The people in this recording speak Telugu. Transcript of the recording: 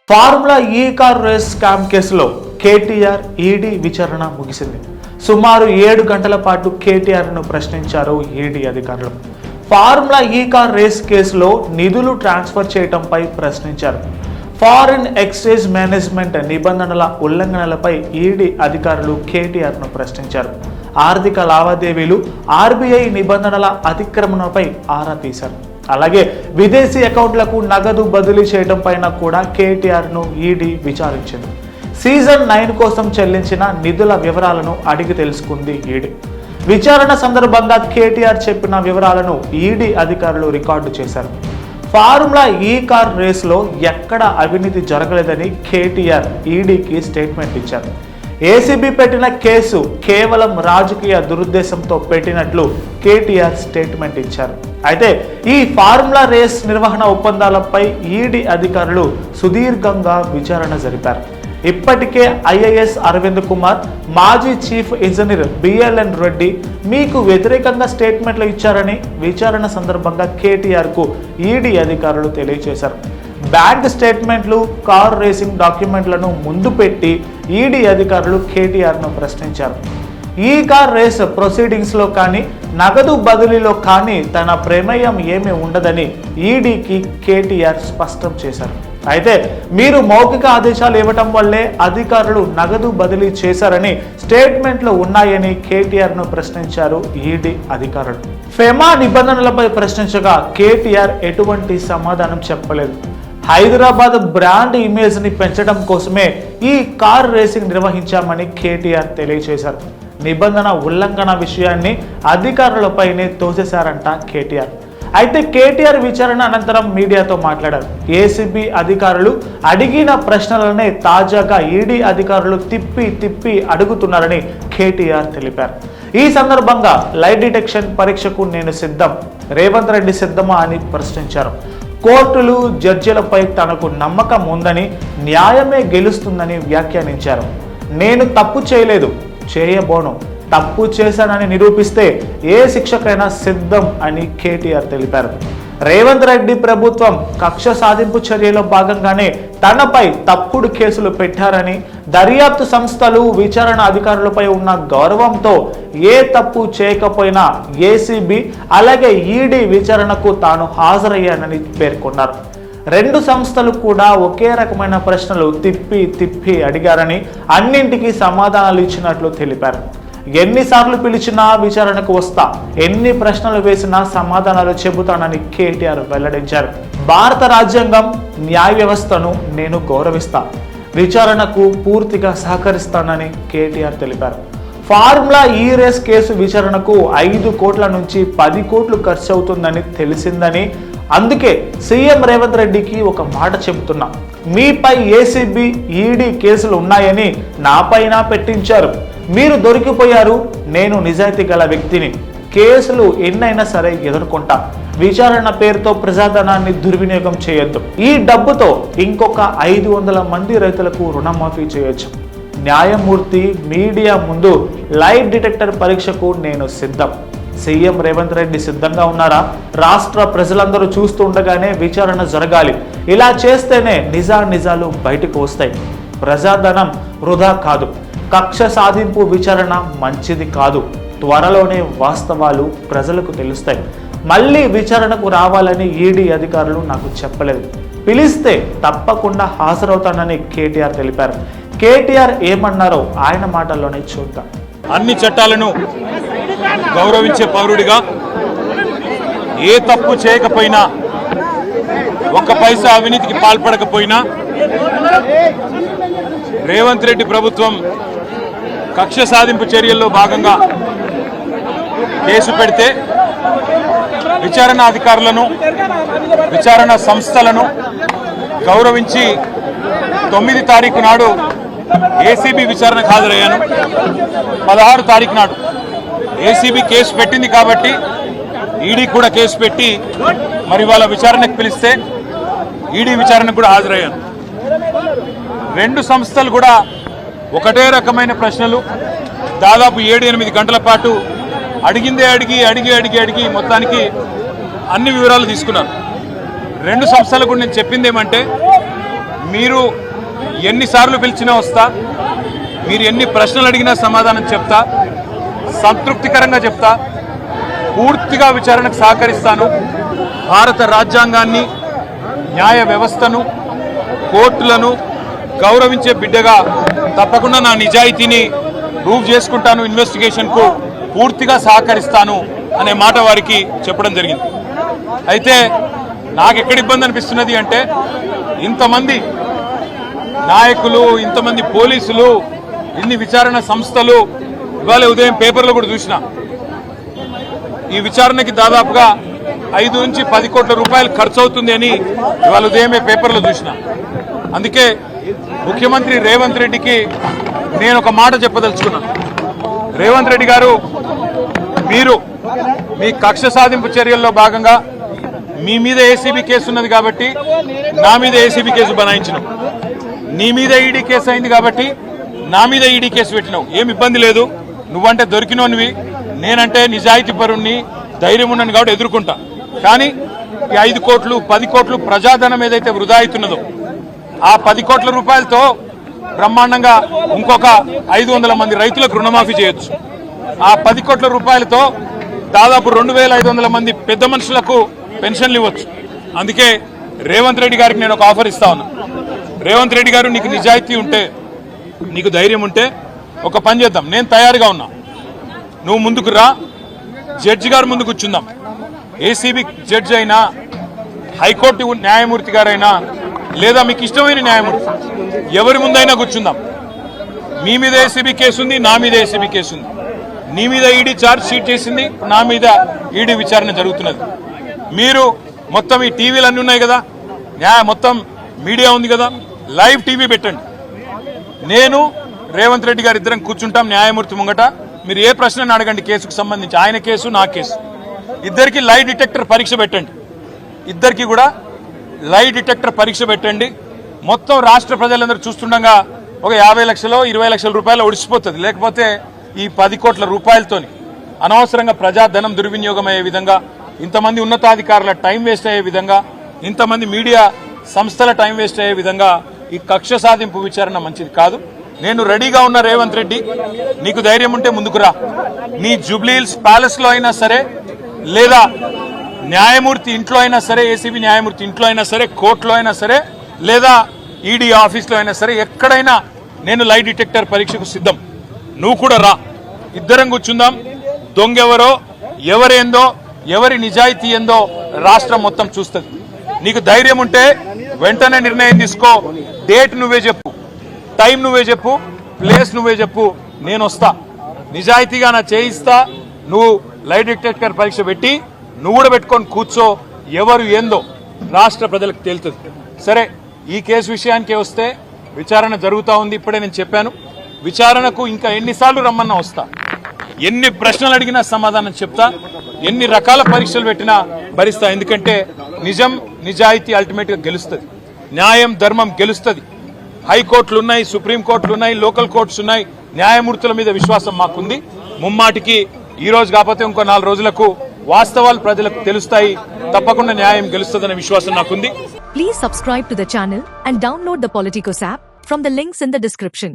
ఫార్ములా ఈ కార్ రేస్ స్కామ్ కేసులో కేటీఆర్ ఈడీ విచారణ ముగిసింది. సుమారు 7 గంటల పాటు కేటీఆర్ను ప్రశ్నించారు ఈడీ అధికారులు. ఫార్ములా ఈ కార్ రేస్ కేసులో నిధులు ట్రాన్స్ఫర్ చేయడంపై ప్రశ్నించారు. ఫారిన్ ఎక్స్చేంజ్ మేనేజ్మెంట్ నిబంధనల ఉల్లంఘనలపై ఈడీ అధికారులు కేటీఆర్ను ప్రశ్నించారు. ఆర్థిక లావాదేవీలు, ఆర్బీఐ నిబంధనల అతిక్రమణపై ఆరా తీశారు. అలాగే విదేశీ అకౌంట్లకు నగదు బదిలీ చేయడం పైన కూడా కేటీఆర్ను ఈడీ విచారించింది. సీజన్ 9 కోసం చెల్లించిన నిధుల వివరాలను అడిగి తెలుసుకుంది ఈడీ. విచారణ సందర్భంగా కేటీఆర్ చెప్పిన వివరాలను ఈడీ అధికారులు రికార్డు చేశారు. ఫార్ములా ఈ కార్ రేసులో ఎక్కడ అవినీతి జరగలేదని కేటీఆర్ ఈడీకి స్టేట్మెంట్ ఇచ్చారు. ఏసీబీ పెట్టిన కేసు కేవలం రాజకీయ దురుద్దేశంతో పెట్టినట్లు కేటీఆర్ స్టేట్మెంట్ ఇచ్చారు. అయితే ఈ ఫార్ములా రేస్ నిర్వహణ ఒప్పందాలపై ఈడీ అధికారులు సుదీర్ఘంగా విచారణ జరిపారు. ఇప్పటికే ఐఏఎస్ అరవింద్ కుమార్, మాజీ చీఫ్ ఇంజనీర్ బిఎల్ఎన్ రెడ్డి మీకు వ్యతిరేకంగా స్టేట్మెంట్లు ఇచ్చారని విచారణ సందర్భంగా కేటీఆర్కు ఈడీ అధికారులు తెలియజేశారు. బ్యాంక్ స్టేట్మెంట్లు, కార్ రేసింగ్ డాక్యుమెంట్లను ముందు పెట్టి ఈడీ అధికారులు కేటీఆర్ను ప్రశ్నించారు. ఈ కార్ రేస్ ప్రొసీడింగ్స్లో కానీ నగదు బదిలీలో కానీ తన ప్రమేయం ఏమీ ఉండదని ఈడీకి కేటీఆర్ స్పష్టం చేశారు. అయితే మీరు మౌఖిక ఆదేశాలు ఇవ్వటం వల్లే అధికారులు నగదు బదిలీ చేశారని స్టేట్మెంట్లు ఉన్నాయని కేటీఆర్ను ప్రశ్నించారు ఈడీ అధికారులు. ఫెమా నిబంధనలపై ప్రశ్నించగా కేటీఆర్ ఎటువంటి సమాధానం చెప్పలేదు. హైదరాబాద్ బ్రాండ్ ఇమేజ్ని పెంచడం కోసమే ఈ కార్ రేసింగ్ నిర్వహించామని కేటీఆర్ తెలియజేశారు. నిబంధన ఉల్లంఘన విషయాన్ని అధికారులపైనే తోసేశారంట కేటీఆర్. అయితే కేటీఆర్ విచారణ అనంతరం మీడియాతో మాట్లాడారు. ఏసీబీ అధికారులు అడిగిన ప్రశ్నలనే తాజాగా ఈడీ అధికారులు తిప్పి అడుగుతున్నారని కేటీఆర్ తెలిపారు. ఈ సందర్భంగా లైట్ డిటెక్షన్ పరీక్షకు నేను సిద్ధం, రేవంత్ రెడ్డి సిద్ధమా అని ప్రశ్నించారు. కోర్టులు, జడ్జిలపై తనకు నమ్మకం ఉందని, న్యాయమే గెలుస్తుందని వ్యాఖ్యానించారు. నేను తప్పు చేయలేదు, చేయబోను, తప్పు చేశానని నిరూపిస్తే ఏ శిక్షకైనా సిద్ధం అని కేటీఆర్ తెలిపారు. రేవంత్ రెడ్డి ప్రభుత్వం కక్ష సాధింపు చర్యలో భాగంగానే తనపై తప్పుడు కేసులు పెట్టారని, దర్యాప్తు సంస్థలు, విచారణ అధికారులపై ఉన్న గౌరవంతో ఏ తప్పు చేయకపోయినా ఏసీబీ అలాగే ఈడీ విచారణకు తాను హాజరయ్యానని పేర్కొన్నారు. 2 సంస్థలు కూడా ఒకే రకమైన ప్రశ్నలు తిప్పి అడిగారని, అన్నింటికీ సమాధానాలు ఇచ్చినట్లు తెలిపారు. ఎన్నిసార్లు పిలిచినా విచారణకు వస్తా, ఎన్ని ప్రశ్నలు వేసినా సమాధానాలు చెబుతానని కేటీఆర్ వెల్లడించారు. భారత రాజ్యాంగం, న్యాయ వ్యవస్థను నేను గౌరవిస్తా, విచారణకు పూర్తిగా సహకరిస్తానని కేటీఆర్ తెలిపారు. ఫార్ములా ఈ రేస్ కేసు విచారణకు 5 కోట్ల నుంచి 10 కోట్లు ఖర్చు అవుతుందని తెలిసిందని, అందుకే సీఎం రేవంత్ రెడ్డికి ఒక మాట చెబుతున్నా, మీపై ఏసీబీ, ఈడీ కేసులు ఉన్నాయని నాపైన పెట్టించారు, మీరు దొరికిపోయారు, నేను నిజాయితీ గల వ్యక్తిని, కేసులు ఎన్నైనా సరే ఎదుర్కొంటా, విచారణ పేరుతో ప్రజాధనాన్ని దుర్వినియోగం చేయొద్దు, ఈ డబ్బుతో ఇంకొక 500 మంది రైతులకు రుణమాఫీ చేయొచ్చు, న్యాయమూర్తి మీడియా ముందు లైట్ డిటెక్టర్ పరీక్షకు నేను సిద్ధం, సీఎం రేవంత్ రెడ్డి సిద్ధంగా ఉన్నారా? రాష్ట్ర ప్రజలందరూ చూస్తుండగానే విచారణ జరగాలి, ఇలా చేస్తేనే నిజాలు బయటకు వస్తాయి, ప్రజాధనం వృధా కాదు, కక్ష సాధింపు విచారణ మంచిది కాదు, త్వరలోనే వాస్తవాలు ప్రజలకు తెలుస్తాయి, మళ్ళీ విచారణకు రావాలని ఈడీ అధికారులు నాకు చెప్పలేదు, పిలిస్తే తప్పకుండా హాజరవుతానని కేటీఆర్ తెలిపారు. కేటీఆర్ ఏమన్నారో ఆయన మాటల్లోనే చూద్దాం. అన్ని చట్టాలను గౌరవించే పౌరుడిగా ఏ తప్పు చేయకపోయినా, ఒక్క పైసా అవినీతికి పాల్పడకపోయినా రేవంత్ రెడ్డి ప్రభుత్వం కక్ష సాధింపు చర్యల్లో భాగంగా కేసు పెడితే విచారణ అధికారులను, విచారణ సంస్థలను గౌరవించి 9 తారీఖు నాడు ఏసీబీ విచారణకు హాజరయ్యాను. 16 తారీఖు నాడు ఏసీబీ కేసు పెట్టింది కాబట్టి ఈడీ కూడా కేసు పెట్టి మరి వాళ్ళ విచారణకు పిలిస్తే ఈడీ విచారణకు కూడా హాజరయ్యాను. 2 సంస్థలు కూడా ఒకటే రకమైన ప్రశ్నలు దాదాపు 7-8 గంటల పాటు అడిగిందే అడిగి మొత్తానికి అన్ని వివరాలు తీసుకున్నాను. 2 సంస్థలకు నేను చెప్పింది ఏమంటే, మీరు ఎన్నిసార్లు పిలిచినా వస్తా, మీరు ఎన్ని ప్రశ్నలు అడిగినా సమాధానం చెప్తా, సంతృప్తికరంగా చెప్తా, పూర్తిగా విచారణకు సహకరిస్తాను. భారత రాజ్యాంగాన్ని, న్యాయ వ్యవస్థను, కోర్టులను గౌరవించే బిడ్డగా తప్పకుండా నా నిజాయితీని ప్రూవ్ చేసుకుంటాను, ఇన్వెస్టిగేషన్కు పూర్తిగా సహకరిస్తాను అనే మాట వారికి చెప్పడం జరిగింది. అయితే నాకు ఎక్కడ ఇబ్బంది అనిపిస్తున్నది అంటే, ఇంతమంది నాయకులు, ఇంతమంది పోలీసులు, ఇన్ని విచారణ సంస్థలు, ఇవాళ ఉదయం పేపర్లో కూడా చూసిన ఈ విచారణకి దాదాపుగా 5 నుంచి 10 కోట్ల రూపాయలు ఖర్చు అవుతుంది అని ఇవాళ ఉదయమే పేపర్లో చూసిన. అందుకే ముఖ్యమంత్రి రేవంత్ రెడ్డికి నేను ఒక మాట చెప్పదలుచుకున్నాను. రేవంత్ రెడ్డి గారు, మీరు మీ కక్ష సాధింపు చర్యల్లో భాగంగా మీ మీద ఏసీబీ కేసు ఉన్నది కాబట్టి నా మీద ఏసీబీ కేసు బనాయించినావు, నీ మీద ఈడీ కేసు అయింది కాబట్టి నా మీద ఈడీ కేసు పెట్టినావు. ఏం ఇబ్బంది లేదు, నువ్వంటే దొరికినోనివి, నేనంటే నిజాయితీ పరుణ్ణి, ధైర్యం ఉన్నాను కాబట్టి ఎదుర్కొంటా. కానీ ఈ 5 కోట్లు 10 కోట్లు ప్రజాధనం ఏదైతే వృధా అవుతున్నదో, ఆ 10 కోట్ల రూపాయలతో బ్రహ్మాండంగా ఇంకొక 500 మంది రైతులకు రుణమాఫీ చేయొచ్చు. ఆ 10 కోట్ల రూపాయలతో దాదాపు 2500 మంది పెద్ద మనుషులకు పెన్షన్లు ఇవ్వచ్చు. అందుకే రేవంత్ రెడ్డి గారికి నేను ఒక ఆఫర్ ఇస్తా ఉన్నా. రేవంత్ రెడ్డి గారు, నీకు నిజాయితీ ఉంటే, నీకు ధైర్యం ఉంటే ఒక పని చేద్దాం. నేను తయారుగా ఉన్నా, నువ్వు ముందుకు రా, జడ్జి గారు ముందు కూర్చుందాం. ఏసీబీ జడ్జి అయినా, హైకోర్టు న్యాయమూర్తి గారైనా, లేదా మీకు ఇష్టమైన న్యాయమూర్తి ఎవరి ముందైనా కూర్చుందాం. మీ మీద ఏసీబీ కేసు ఉంది, నా మీద ఏసీబీ కేసు ఉంది. నీ మీద ఈడీ ఛార్జ్ షీట్ చేసింది, నా మీద ఈడీ విచారణ జరుగుతున్నది. మీరు మొత్తం ఈ టీవీలు అన్నీ ఉన్నాయి కదా, మొత్తం మీడియా ఉంది కదా, లైవ్ టీవీ పెట్టండి. నేను రేవంత్ రెడ్డి గారు ఇద్దరం కూర్చుంటాం న్యాయమూర్తి ముంగట. మీరు ఏ ప్రశ్నను అడగండి కేసుకు సంబంధించి, ఆయన కేసు నా కేసు. ఇద్దరికి లై డిటెక్టర్ పరీక్ష పెట్టండి, ఇద్దరికి కూడా లై డిటెక్టర్ పరీక్ష పెట్టండి. మొత్తం రాష్ట్ర ప్రజలందరూ చూస్తుండగా ఒక 50 లక్షలు 20 లక్షల రూపాయలు ఒడిసిపోతుంది. లేకపోతే ఈ 10 కోట్ల రూపాయలతోని అనవసరంగా ప్రజాధనం దుర్వినియోగం అయ్యే విధంగా, ఇంతమంది ఉన్నతాధికారుల టైం వేస్ట్ అయ్యే విధంగా, ఇంతమంది మీడియా సంస్థల టైం వేస్ట్ అయ్యే విధంగా ఈ కక్ష సాధింపు విచారణ మంచిది కాదు. నేను రెడీగా ఉన్న రేవంత్ రెడ్డి, నీకు ధైర్యం ఉంటే ముందుకు రా. నీ జూబ్లీహిల్స్ ప్యాలెస్ లో అయినా సరే, లేదా న్యాయమూర్తి ఇంట్లో అయినా సరే, ఏసీబీ న్యాయమూర్తి ఇంట్లో అయినా సరే, కోర్టులో అయినా సరే, లేదా ఈడీ ఆఫీస్లో అయినా సరే, ఎక్కడైనా నేను లై డిటెక్టర్ పరీక్షకు సిద్ధం. నువ్వు కూడా రా, ఇద్దరం కూర్చుందాం. దొంగెవరో, ఎవరేందో, ఎవరి నిజాయితీ ఏందో రాష్ట్రం మొత్తం చూస్తుంది. నీకు ధైర్యం ఉంటే వెంటనే నిర్ణయం తీసుకో. డేట్ నువ్వే చెప్పు, టైం నువ్వే చెప్పు, ప్లేస్ నువ్వే చెప్పు, నేను వస్తా. నిజాయితీగా నా చేయిస్తా. నువ్వు లై డిటెక్టర్ పరీక్ష పెట్టి నువ్వు కూడా పెట్టుకొని కూర్చో. ఎవరు ఏందో రాష్ట్ర ప్రజలకు తేలుతుంది. సరే, ఈ కేసు విషయానికే వస్తే విచారణ జరుగుతూ ఉంది. ఇప్పుడే నేను చెప్పాను, విచారణకు ఇంకా ఎన్నిసార్లు రమ్మన్నా వస్తా, ఎన్ని ప్రశ్నలు అడిగినా సమాధానం చెప్తా, ఎన్ని రకాల పరీక్షలు పెట్టినా భరిస్తా. ఎందుకంటే నిజం, నిజాయితీ అల్టిమేట్ గా గెలుస్తుంది. న్యాయం, ధర్మం గెలుస్తుంది. హైకోర్టులు ఉన్నాయి, సుప్రీంకోర్టులు ఉన్నాయి, లోకల్ కోర్ట్స్ ఉన్నాయి. న్యాయమూర్తుల మీద విశ్వాసం మాకుంది. ముమ్మాటికి ఈ రోజు కాకపోతే ఇంకో 4 రోజులకు వాస్తవాలు ప్రజలకు తెలుస్తాయి. తప్పకుండా న్యాయం గెలుస్తుందనే విశ్వాసం నాకుంది. Please subscribe to the channel and download the Politicos app from the links in the description.